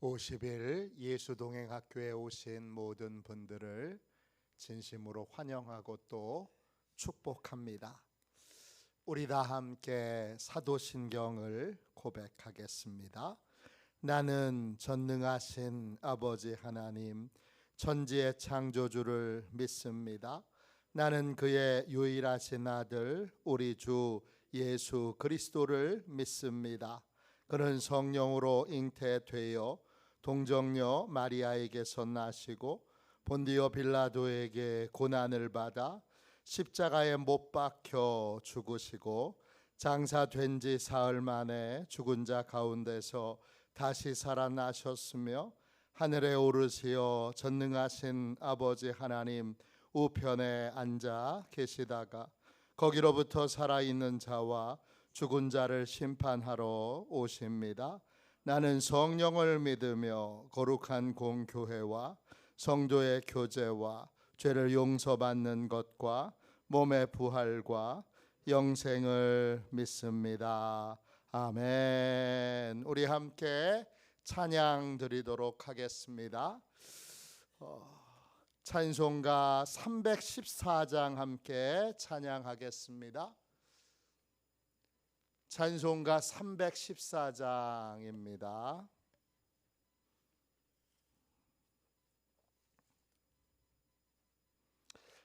50일 예수동행학교에 오신 모든 분들을 진심으로 환영하고 또 축복합니다. 우리 다 함께 사도신경을 고백하겠습니다. 나는 전능하신 아버지 하나님, 천지의 창조주를 믿습니다. 나는 그의 유일하신 아들 우리 주 예수 그리스도를 믿습니다. 그는 성령으로 잉태되어 동정녀 마리아에게서 나시고 본디오 빌라도에게 고난을 받아 십자가에 못 박혀 죽으시고 장사된 지 사흘 만에 죽은 자 가운데서 다시 살아나셨으며 하늘에 오르시어 전능하신 아버지 하나님 우편에 앉아 계시다가 거기로부터 살아있는 자와 죽은 자를 심판하러 오십니다. 나는 성령을 믿으며 거룩한 공교회와 성도의 교제와 죄를 용서받는 것과 몸의 부활과 영생을 믿습니다. 아멘. 우리 함께 찬양 드리도록 하겠습니다. 찬송가 314장 함께 찬양하겠습니다. 찬송가 314장입니다.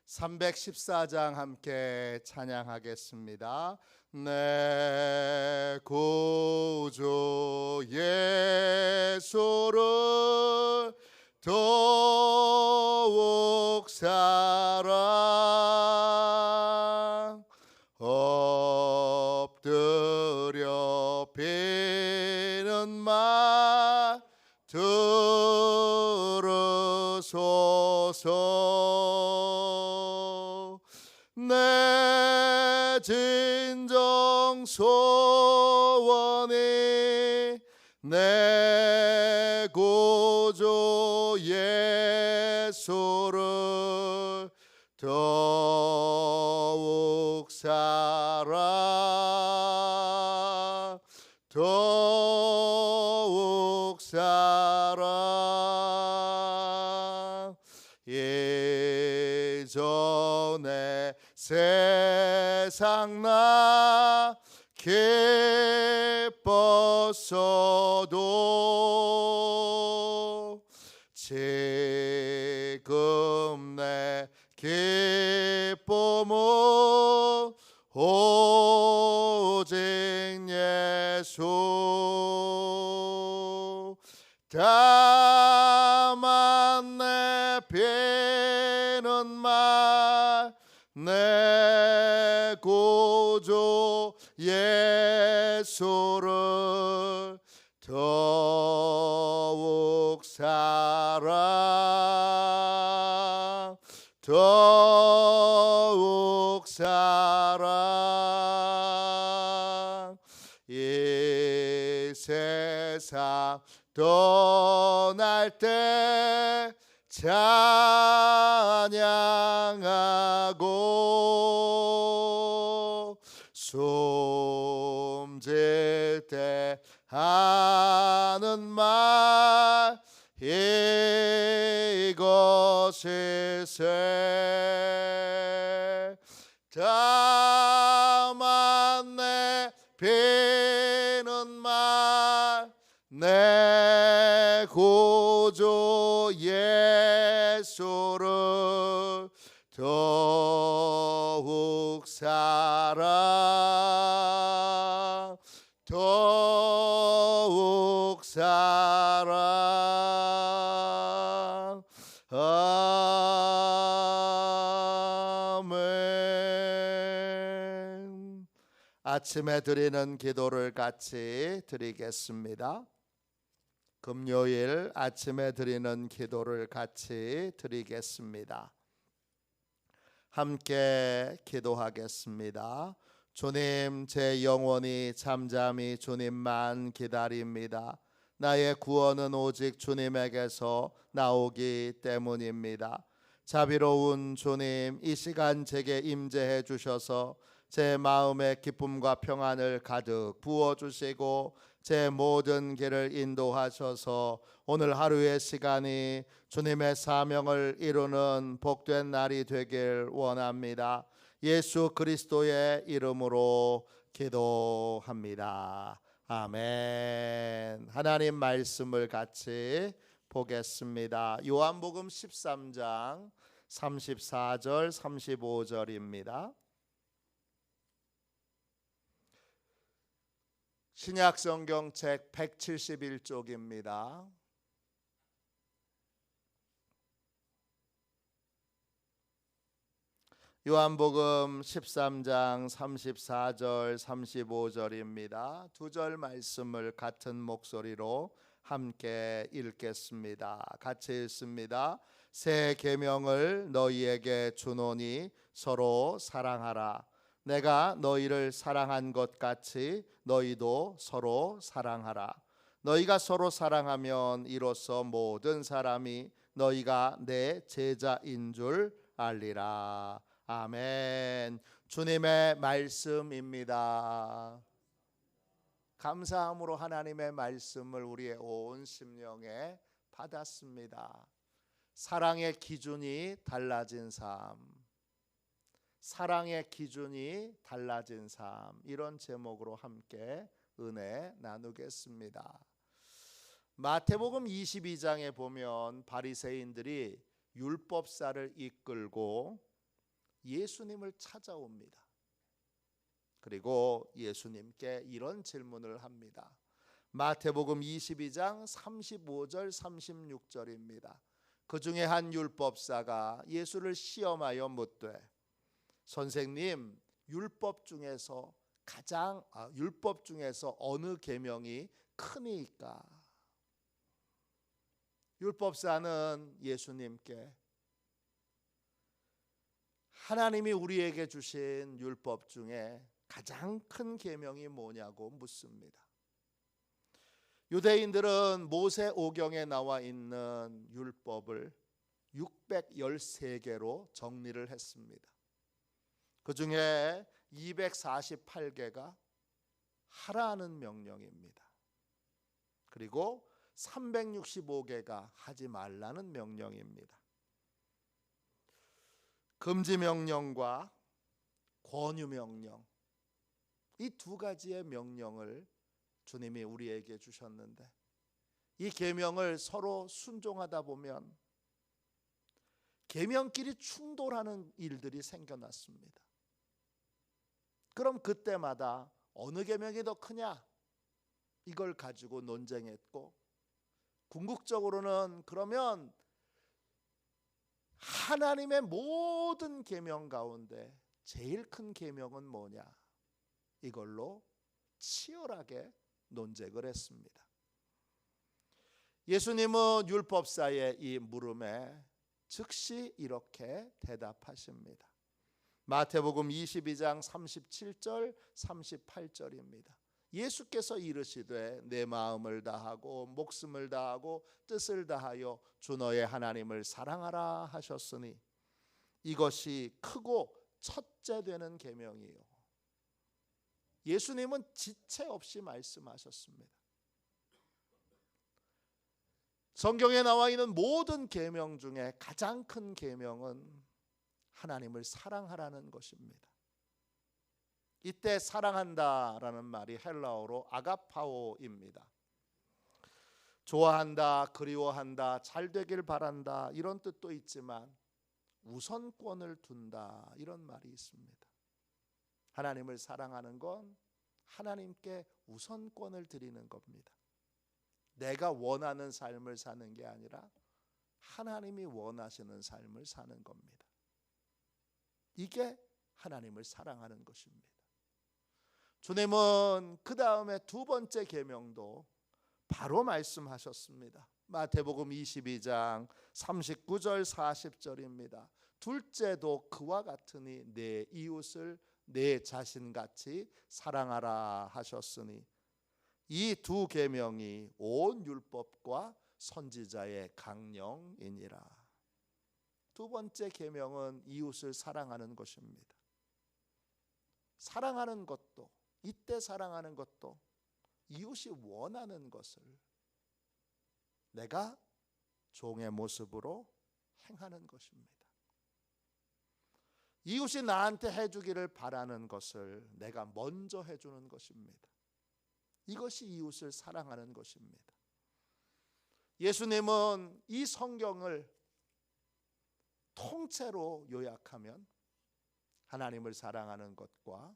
(314장) 함께 찬양하겠습니다. 내 구주 예수를 더욱 사랑 엎드려 비는 말 들으소서. 내 진정 소원이 내 구주 예수를 더욱 사랑 더욱 사랑. 예전에 세상 나 기뻤어도 지금 내 기쁨은 오직 예수. 다만 내 비는 말 내 구주 예수를 더욱 사랑 더욱 사랑. 이 세상 떠날 때 찬양하고 숨질 때 하는 말 이것일세. 다만 내 비는 말 내 구주 예수를 더욱 사랑 더욱 사랑. 아멘. 아침에 드리는 기도를 같이 드리겠습니다. 금요일 아침에 드리는 기도를 같이 드리겠습니다. 함께 기도하겠습니다. 주님, 제 영혼이 잠잠히 주님만 기다립니다. 나의 구원은 오직 주님에게서 나오기 때문입니다. 자비로운 주님, 이 시간 제게 임재해 주셔서 제 마음의 기쁨과 평안을 가득 부어주시고 제 모든 길을 인도하셔서 오늘 하루의 시간이 주님의 사명을 이루는 복된 날이 되길 원합니다. 예수 그리스도의 이름으로 기도합니다. 아멘. 하나님 말씀을 같이 보겠습니다. 요한복음 13장 34절 35절입니다. 신약성경책 171쪽입니다. 요한복음 13장 34절 35절입니다. 두 절 말씀을 같은 목소리로 함께 읽겠습니다. 같이 읽습니다. 새 계명을 너희에게 주노니 서로 사랑하라. 내가 너희를 사랑한 것 같이 너희도 서로 사랑하라. 너희가 서로 사랑하면 이로써 모든 사람이 너희가 내 제자인 줄 알리라. 아멘. 주님의 말씀입니다. 감사함으로 하나님의 말씀을 우리의 온 심령에 받았습니다. 사랑의 기준이 달라진 삶, 사랑의 기준이 달라진 삶, 이런 제목으로 함께 은혜 나누겠습니다. 마태복음 22장에 보면 바리새인들이 율법사를 이끌고 예수님을 찾아옵니다. 그리고 예수님께 이런 질문을 합니다. 마태복음 22장 35절 36절입니다. 그 중에 한 율법사가 예수를 시험하여 묻되 선생님, 율법 중에서 어느 계명이 크니까? 율법사는 예수님께 하나님이 우리에게 주신 율법 중에 가장 큰 계명이 뭐냐고 묻습니다. 유대인들은 모세 오경에 나와 있는 율법을 613개로 정리를 했습니다. 그 중에 248개가 하라는 명령입니다. 그리고 365개가 하지 말라는 명령입니다. 금지 명령과 권유 명령, 이 두 가지의 명령을 주님이 우리에게 주셨는데, 이 계명을 서로 순종하다 보면 계명끼리 충돌하는 일들이 생겨났습니다. 그럼 그때마다 어느 계명이 더 크냐, 이걸 가지고 논쟁했고, 궁극적으로는 그러면 하나님의 모든 계명 가운데 제일 큰 계명은 뭐냐, 이걸로 치열하게 논쟁을 했습니다. 예수님은 율법사의 이 물음에 즉시 이렇게 대답하십니다. 마태복음 22장 37절 38절입니다. 예수께서 이르시되 내 마음을 다하고 목숨을 다하고 뜻을 다하여 주 너의 하나님을 사랑하라 하셨으니 이것이 크고 첫째 되는 계명이요. 예수님은 지체 없이 말씀하셨습니다. 성경에 나와 있는 모든 계명 중에 가장 큰 계명은 하나님을 사랑하라는 것입니다. 이때 사랑한다라는 말이 헬라어로 아가파오입니다. 좋아한다, 그리워한다, 잘 되길 바란다, 이런 뜻도 있지만 우선권을 둔다, 이런 말이 있습니다. 하나님을 사랑하는 건 하나님께 우선권을 드리는 겁니다. 내가 원하는 삶을 사는 게 아니라 하나님이 원하시는 삶을 사는 겁니다. 이게 하나님을 사랑하는 것입니다. 주님은 그 다음에 두 번째 계명도 바로 말씀하셨습니다. 마태복음 22장 39절 40절입니다. 둘째도 그와 같으니 내 이웃을 내 자신같이 사랑하라 하셨으니 이 두 계명이 온 율법과 선지자의 강령이니라. 두 번째 계명은 이웃을 사랑하는 것입니다. 사랑하는 것도, 이때 사랑하는 것도 이웃이 원하는 것을 내가 종의 모습으로 행하는 것입니다. 이웃이 나한테 해주기를 바라는 것을 내가 먼저 해주는 것입니다. 이것이 이웃을 사랑하는 것입니다. 예수님은 이 성경을 통째로 요약하면 하나님을 사랑하는 것과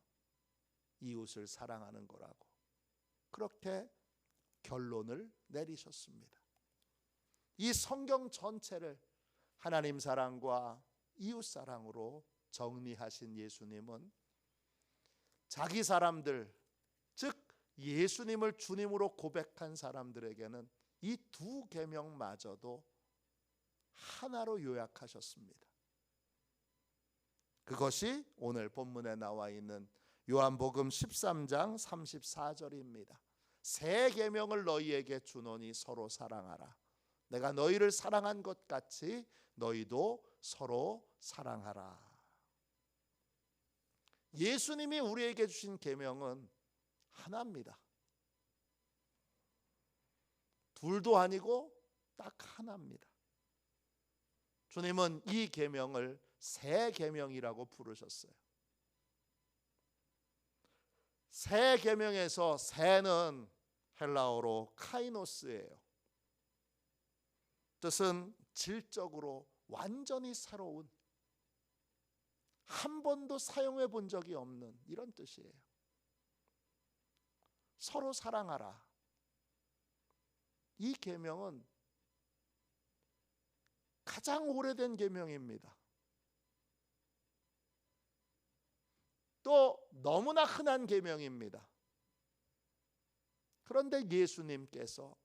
이웃을 사랑하는 거라고 그렇게 결론을 내리셨습니다. 이 성경 전체를 하나님 사랑과 이웃 사랑으로 정리하신 예수님은 자기 사람들, 즉 예수님을 주님으로 고백한 사람들에게는 이 두 계명마저도 하나로 요약하셨습니다. 그것이 오늘 본문에 나와 있는 요한복음 13장 34절입니다. 새 계명을 너희에게 주노니 서로 사랑하라. 내가 너희를 사랑한 것 같이 너희도 서로 사랑하라. 예수님이 우리에게 주신 계명은 하나입니다. 둘도 아니고 딱 하나입니다. 주님은 이 계명을 새 계명이라고 부르셨어요. 새 계명에서 새는 헬라어로 카이노스예요. 뜻은 질적으로 완전히 새로운, 한 번도 사용해 본 적이 없는 이런 뜻이에요. 서로 사랑하라. 이 계명은 가장 오래된 계명입니다. 또 너무나 흔한 계명입니다. 그런데 예수님께서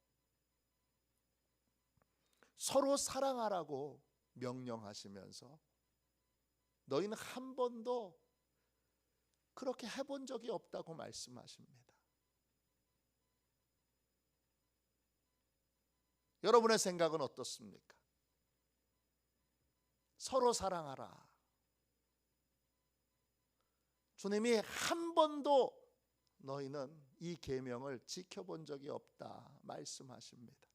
서로 사랑하라고 명령하시면서 너희는 한 번도 그렇게 해본 적이 없다고 말씀하십니다. 여러분의 생각은 어떻습니까? 서로 사랑하라. 주님이 한 번도 너희는 이 계명을 지켜본 적이 없다 말씀하십니다.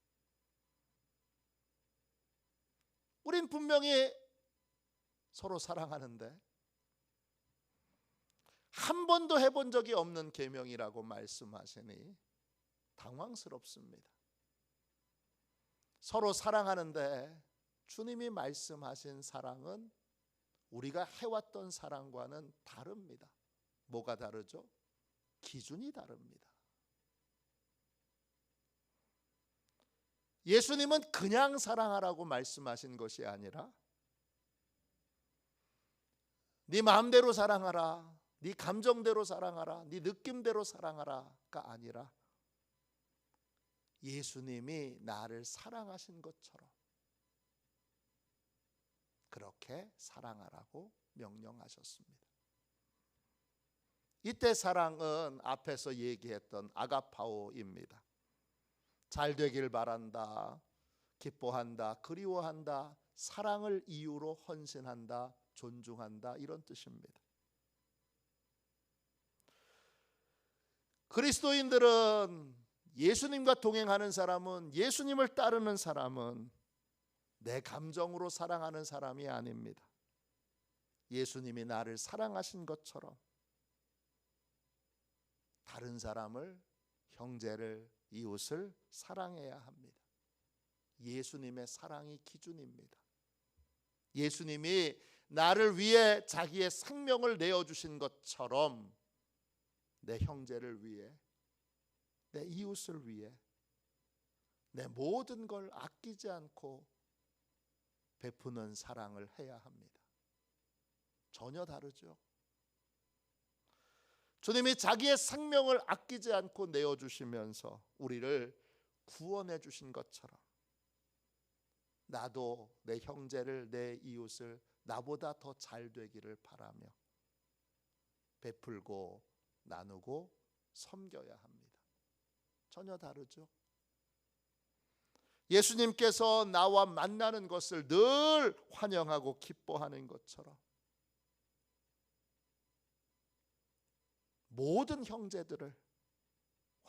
우린 분명히 서로 사랑하는데 한 번도 해본 적이 없는 계명이라고 말씀하시니 당황스럽습니다. 서로 사랑하는데 주님이 말씀하신 사랑은 우리가 해왔던 사랑과는 다릅니다. 뭐가 다르죠? 기준이 다릅니다. 예수님은 그냥 사랑하라고 말씀하신 것이 아니라 네 마음대로 사랑하라, 네 감정대로 사랑하라, 네 느낌대로 사랑하라가 아니라 예수님이 나를 사랑하신 것처럼 그렇게 사랑하라고 명령하셨습니다. 이때 사랑은 앞에서 얘기했던 아가파오입니다. 잘 되길 바란다, 기뻐한다, 그리워한다, 사랑을 이유로 헌신한다, 존중한다 이런 뜻입니다. 그리스도인들은 예수님과 동행하는 사람은, 예수님을 따르는 사람은 내 감정으로 사랑하는 사람이 아닙니다. 예수님이 나를 사랑하신 것처럼 다른 사람을, 형제를, 이웃을 사랑해야 합니다. 예수님의 사랑이 기준입니다. 예수님이 나를 위해 자기의 생명을 내어주신 것처럼 내 형제를 위해, 내 이웃을 위해 내 모든 걸 아끼지 않고 베푸는 사랑을 해야 합니다. 전혀 다르죠. 주님이 자기의 생명을 아끼지 않고 내어주시면서 우리를 구원해 주신 것처럼 나도 내 형제를, 내 이웃을 나보다 더 잘 되기를 바라며 베풀고 나누고 섬겨야 합니다. 전혀 다르죠. 예수님께서 나와 만나는 것을 늘 환영하고 기뻐하는 것처럼 모든 형제들을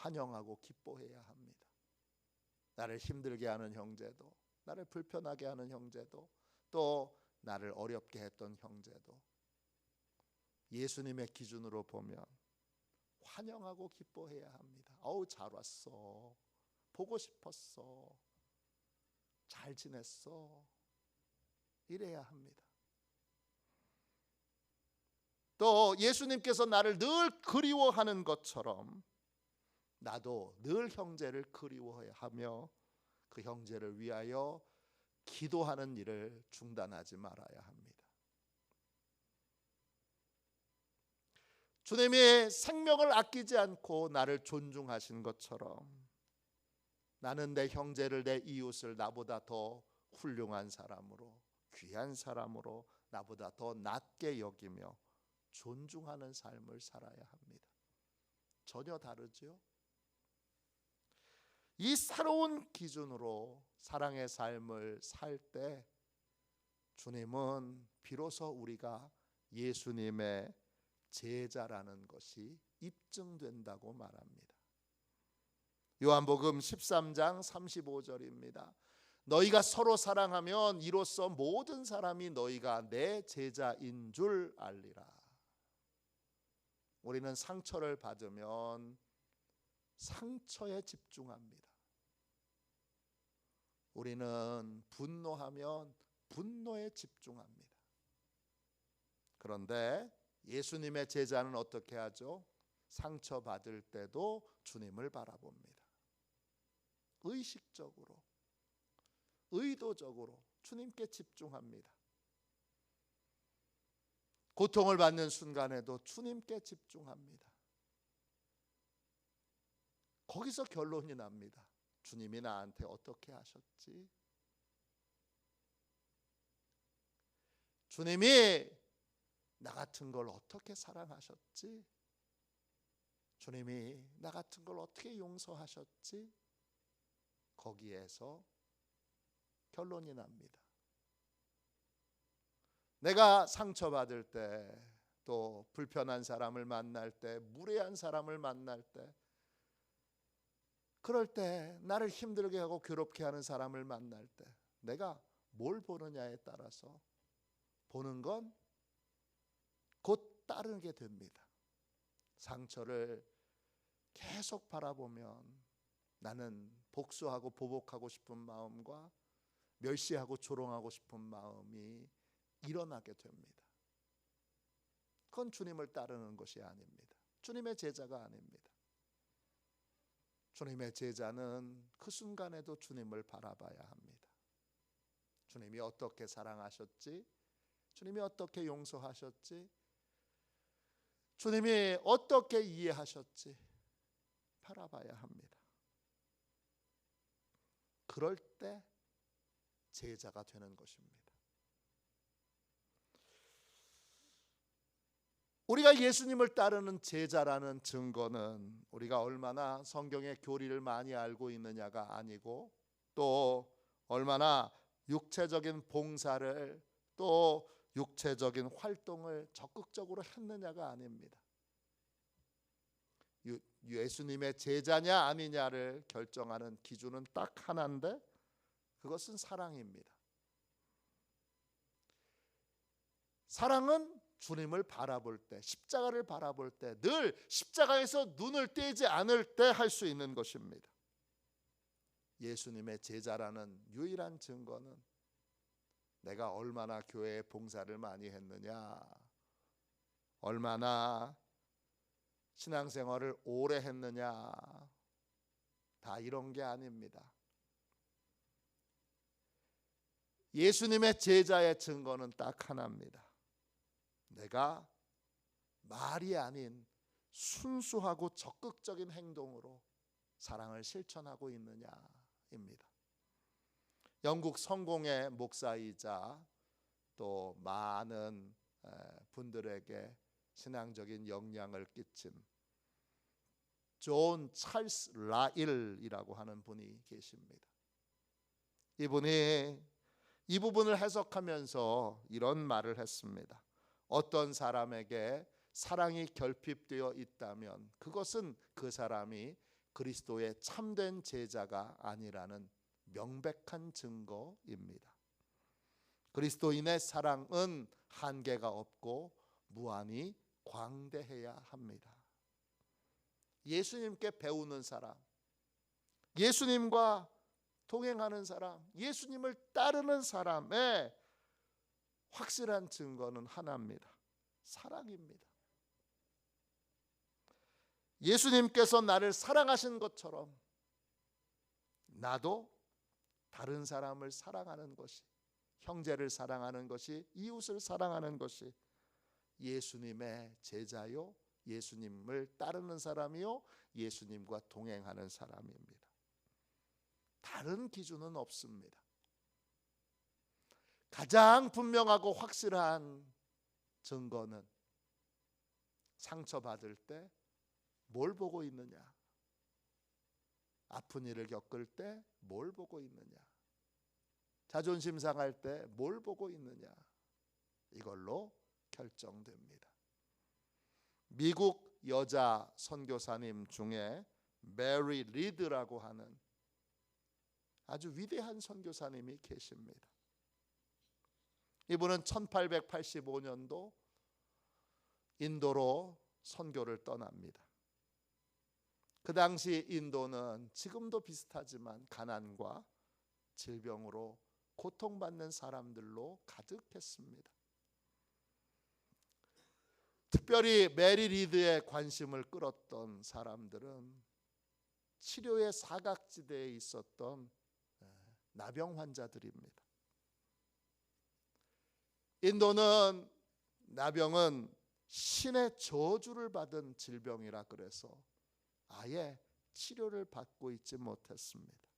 환영하고 기뻐해야 합니다. 나를 힘들게 하는 형제도, 나를 불편하게 하는 형제도, 또 나를 어렵게 했던 형제도 예수님의 기준으로 보면 환영하고 기뻐해야 합니다. 어우, 잘 왔어. 보고 싶었어. 잘 지냈어. 이래야 합니다. 또 예수님께서 나를 늘 그리워하는 것처럼 나도 늘 형제를 그리워하며 그 형제를 위하여 기도하는 일을 중단하지 말아야 합니다. 주님이 생명을 아끼지 않고 나를 존중하신 것처럼 나는 내 형제를, 내 이웃을 나보다 더 훌륭한 사람으로, 귀한 사람으로, 나보다 더 낮게 여기며 존중하는 삶을 살아야 합니다. 전혀 다르죠? 이 새로운 기준으로 사랑의 삶을 살 때 주님은 비로소 우리가 예수님의 제자라는 것이 입증된다고 말합니다. 요한복음 13장 35절입니다. 너희가 서로 사랑하면 이로써 모든 사람이 너희가 내 제자인 줄 알리라. 우리는 상처를 받으면 상처에 집중합니다. 우리는 분노하면 분노에 집중합니다. 그런데 예수님의 제자는 어떻게 하죠? 상처받을 때도 주님을 바라봅니다. 의식적으로, 의도적으로 주님께 집중합니다. 고통을 받는 순간에도 주님께 집중합니다. 거기서 결론이 납니다. 주님이 나한테 어떻게 하셨지? 주님이 나 같은 걸 어떻게 사랑하셨지? 주님이 나 같은 걸 어떻게 용서하셨지? 거기에서 결론이 납니다. 내가 상처받을 때, 또 불편한 사람을 만날 때, 무례한 사람을 만날 때, 그럴 때 나를 힘들게 하고 괴롭게 하는 사람을 만날 때 내가 뭘 보느냐에 따라서 보는 건 곧 따르게 됩니다. 상처를 계속 바라보면 나는 복수하고 보복하고 싶은 마음과 멸시하고 조롱하고 싶은 마음이 일어나게 됩니다. 그건 주님을 따르는 것이 아닙니다. 주님의 제자가 아닙니다. 주님의 제자는 그 순간에도 주님을 바라봐야 합니다. 주님이 어떻게 사랑하셨지? 주님이 어떻게 용서하셨지? 주님이 어떻게 이해하셨지? 바라봐야 합니다. 그럴 때 제자가 되는 것입니다. 우리가 예수님을 따르는 제자라는 증거는 우리가 얼마나 성경의 교리를 많이 알고 있느냐가 아니고, 또 얼마나 육체적인 봉사를, 또 육체적인 활동을 적극적으로 했느냐가 아닙니다. 예수님의 제자냐 아니냐를 결정하는 기준은 딱 하나인데, 그것은 사랑입니다. 사랑은 주님을 바라볼 때, 십자가를 바라볼 때, 늘 십자가에서 눈을 떼지 않을 때 할 수 있는 것입니다. 예수님의 제자라는 유일한 증거는 내가 얼마나 교회에 봉사를 많이 했느냐, 얼마나 신앙생활을 오래 했느냐, 다 이런 게 아닙니다. 예수님의 제자의 증거는 딱 하나입니다. 내가 말이 아닌 순수하고 적극적인 행동으로 사랑을 실천하고 있느냐입니다. 영국 성공의 목사이자 또 많은 분들에게 신앙적인 영향을 끼친 존 찰스 라일이라고 하는 분이 계십니다. 이분이 이 부분을 해석하면서 이런 말을 했습니다. 어떤 사람에게 사랑이 결핍되어 있다면 그것은 그 사람이 그리스도의 참된 제자가 아니라는 명백한 증거입니다. 그리스도인의 사랑은 한계가 없고 무한히 광대해야 합니다. 예수님께 배우는 사람, 예수님과 동행하는 사람, 예수님을 따르는 사람의 확실한 증거는 하나입니다. 사랑입니다. 예수님께서 나를 사랑하신 것처럼 나도 다른 사람을 사랑하는 것이, 형제를 사랑하는 것이, 이웃을 사랑하는 것이 예수님의 제자요, 예수님을 따르는 사람이요, 예수님과 동행하는 사람입니다. 다른 기준은 없습니다. 가장 분명하고 확실한 증거는 상처받을 때 뭘 보고 있느냐, 아픈 일을 겪을 때 뭘 보고 있느냐, 자존심 상할 때 뭘 보고 있느냐, 이걸로 결정됩니다. 미국 여자 선교사님 중에 메리 리드라고 하는 아주 위대한 선교사님이 계십니다. 이분은 1885년도 인도로 선교를 떠납니다. 그 당시 인도는 지금도 비슷하지만 가난과 질병으로 고통받는 사람들로 가득했습니다. 특별히 메리 리드의 관심을 끌었던 사람들은 치료의 사각지대에 있었던 나병 환자들입니다. 인도는 나병은 신의 저주를 받은 질병이라 그래서 아예 치료를 받고 있지 못했습니다.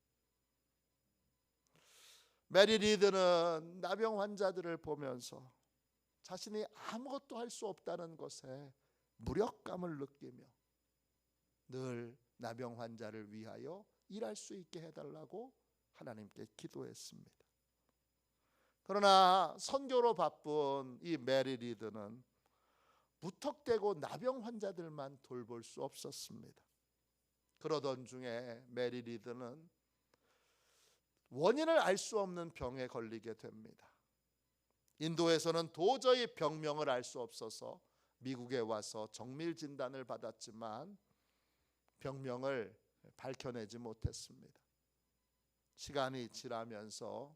메리 리드는 나병 환자들을 보면서 자신이 아무것도 할 수 없다는 것에 무력감을 느끼며 늘 나병 환자를 위하여 일할 수 있게 해달라고 하나님께 기도했습니다. 그러나 선교로 바쁜 이 메리 리드는 무턱대고 나병 환자들만 돌볼 수 없었습니다. 그러던 중에 메리 리드는 원인을 알 수 없는 병에 걸리게 됩니다. 인도에서는 도저히 병명을 알 수 없어서 미국에 와서 정밀 진단을 받았지만 병명을 밝혀내지 못했습니다. 시간이 지나면서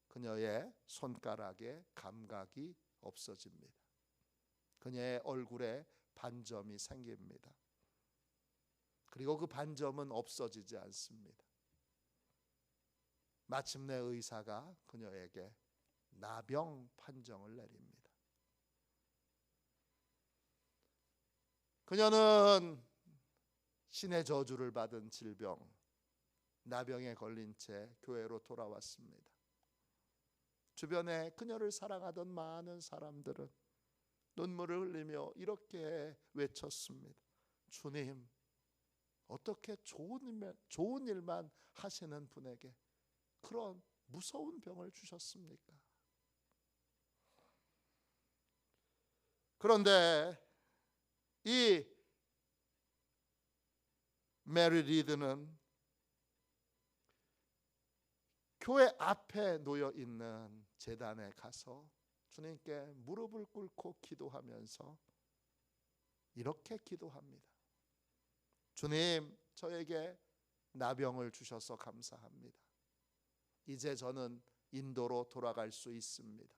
그녀의 손가락에 감각이 없어집니다. 그녀의 얼굴에 반점이 생깁니다. 그리고 그 반점은 없어지지 않습니다. 마침내 의사가 그녀에게 나병 판정을 내립니다. 그녀는 신의 저주를 받은 질병, 나병에 걸린 채 교회로 돌아왔습니다. 주변에 그녀를 사랑하던 많은 사람들은 눈물을 흘리며 이렇게 외쳤습니다. 주님, 어떻게 좋은 일만 하시는 분에게 그런 무서운 병을 주셨습니까? 그런데 이 메리 리드는 교회 앞에 놓여 있는 제단에 가서 주님께 무릎을 꿇고 기도하면서 이렇게 기도합니다. 주님, 저에게 나병을 주셔서 감사합니다. 이제 저는 인도로 돌아갈 수 있습니다.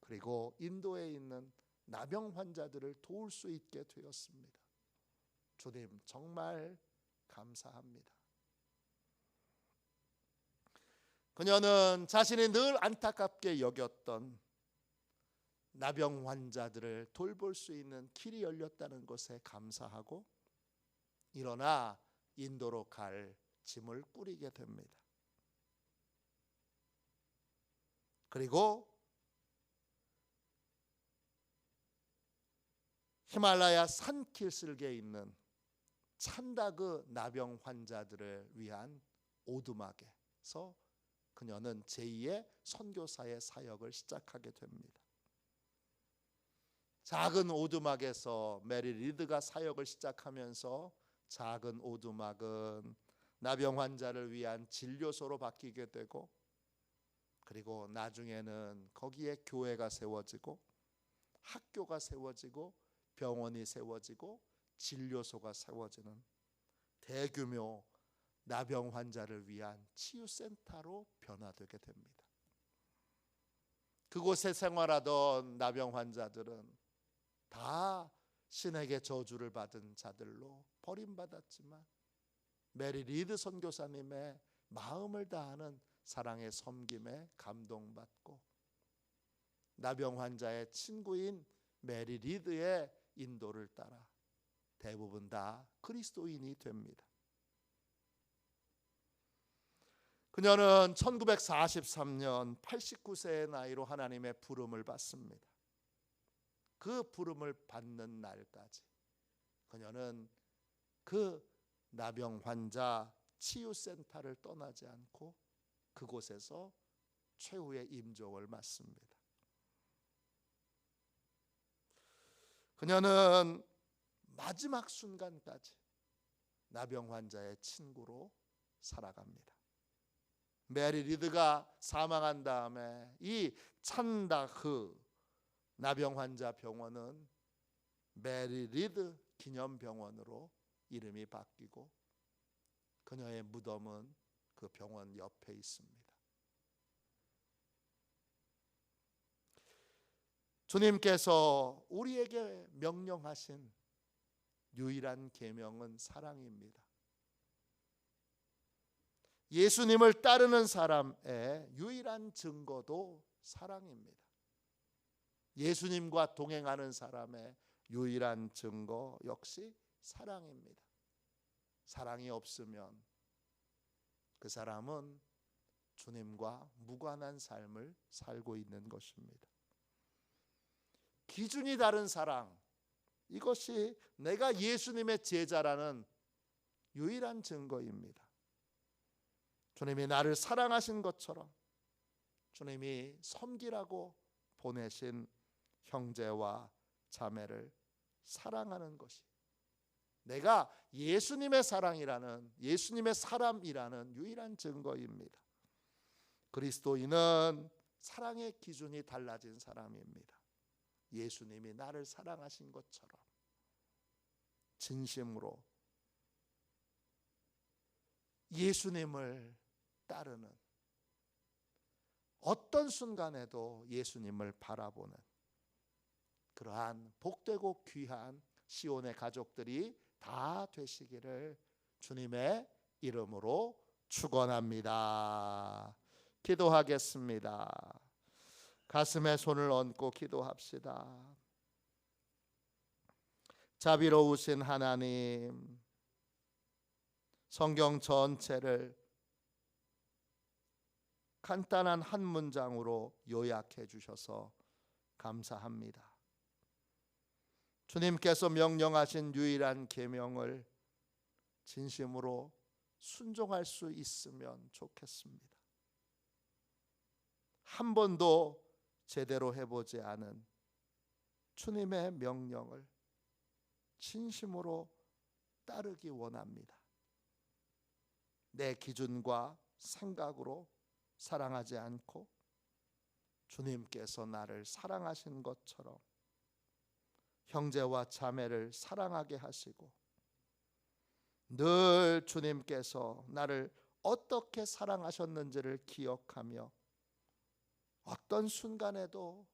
그리고 인도에 있는 나병 환자들을 도울 수 있게 되었습니다. 주님, 정말 감사합니다. 그녀는 자신이 늘 안타깝게 여겼던 나병 환자들을 돌볼 수 있는 길이 열렸다는 것에 감사하고 일어나 인도로 갈 짐을 꾸리게 됩니다. 그리고 히말라야 산길슬기에 있는 찬다그 나병 환자들을 위한 오두막에서 그녀는 제2의 선교사의 사역을 시작하게 됩니다. 작은 오두막에서 메리 리드가 사역을 시작하면서 작은 오두막은 나병 환자를 위한 진료소로 바뀌게 되고, 그리고 나중에는 거기에 교회가 세워지고 학교가 세워지고 병원이 세워지고 진료소가 세워지는 대규모 나병 환자를 위한 치유센터로 변화되게 됩니다. 그곳에 생활하던 나병 환자들은 다 신에게 저주를 받은 자들로 버림받았지만 메리 리드 선교사님의 마음을 다하는 사랑의 섬김에 감동받고 나병 환자의 친구인 메리 리드의 인도를 따라 대부분 다 그리스도인이 됩니다. 그녀는 1943년 89세의 나이로 하나님의 부름을 받습니다. 그 부름을 받는 날까지 그녀는 그 나병 환자 치유센터를 떠나지 않고 그곳에서 최후의 임종을 맞습니다. 그녀는 마지막 순간까지 나병 환자의 친구로 살아갑니다. 메리 리드가 사망한 다음에 이 찬다흐 나병 환자 병원은 메리 리드 기념병원으로 이름이 바뀌고 그녀의 무덤은 그 병원 옆에 있습니다. 주님께서 우리에게 명령하신 유일한 계명은 사랑입니다. 예수님을 따르는 사람의 유일한 증거도 사랑입니다. 예수님과 동행하는 사람의 유일한 증거 역시 사랑입니다. 사랑이 없으면 그 사람은 주님과 무관한 삶을 살고 있는 것입니다. 기준이 다른 사랑, 이것이 내가 예수님의 제자라는 유일한 증거입니다. 주님이 나를 사랑하신 것처럼 주님이 섬기라고 보내신 형제와 자매를 사랑하는 것이 내가 예수님의 사랑이라는, 예수님의 사람이라는 유일한 증거입니다. 그리스도인은 사랑의 기준이 달라진 사람입니다. 예수님이 나를 사랑하신 것처럼 진심으로 예수님을 따르는, 어떤 순간에도 예수님을 바라보는 그러한 복되고 귀한 시온의 가족들이 다 되시기를 주님의 이름으로 축원합니다. 기도하겠습니다. 가슴에 손을 얹고 기도합시다. 자비로우신 하나님, 성경 전체를 간단한 한 문장으로 요약해 주셔서 감사합니다. 주님께서 명령하신 유일한 계명을 진심으로 순종할 수 있으면 좋겠습니다. 한 번도 제대로 해보지 않은 주님의 명령을 진심으로 따르기 원합니다. 내 기준과 생각으로 사랑하지 않고 주님께서 나를 사랑하신 것처럼 형제와 자매를 사랑하게 하시고 늘 주님께서 나를 어떻게 사랑하셨는지를 기억하며 어떤 순간에도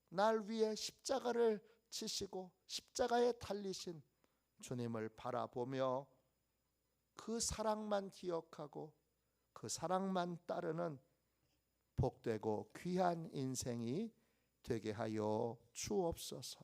날 위해 십자가를 지시고 십자가에 달리신 주님을 바라보며 그 사랑만 기억하고 그 사랑만 따르는 복되고 귀한 인생이 되게 하여 주옵소서.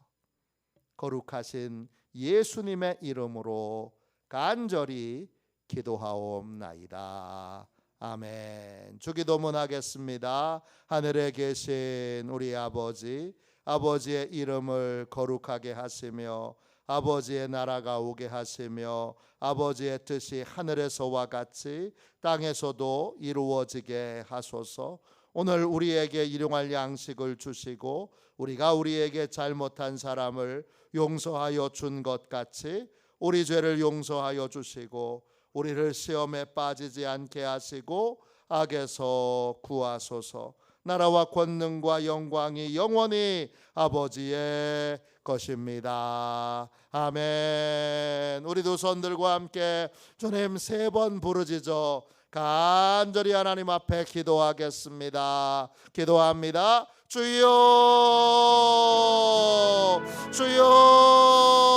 거룩하신 예수님의 이름으로 간절히 기도하옵나이다. 아멘. 주기도문 하겠습니다. 하늘에 계신 우리 아버지, 아버지의 이름을 거룩하게 하시며 아버지의 나라가 오게 하시며 아버지의 뜻이 하늘에서와 같이 땅에서도 이루어지게 하소서. 오늘 우리에게 일용할 양식을 주시고 우리가 우리에게 잘못한 사람을 용서하여 준 것 같이 우리 죄를 용서하여 주시고 우리를 시험에 빠지지 않게 하시고 악에서 구하소서. 나라와 권능과 영광이 영원히 아버지의 것입니다. 아멘. 우리 두 손들과 함께 주님 3번 부르짖어 간절히 하나님 앞에 기도하겠습니다. 기도합니다. 주여, 주여.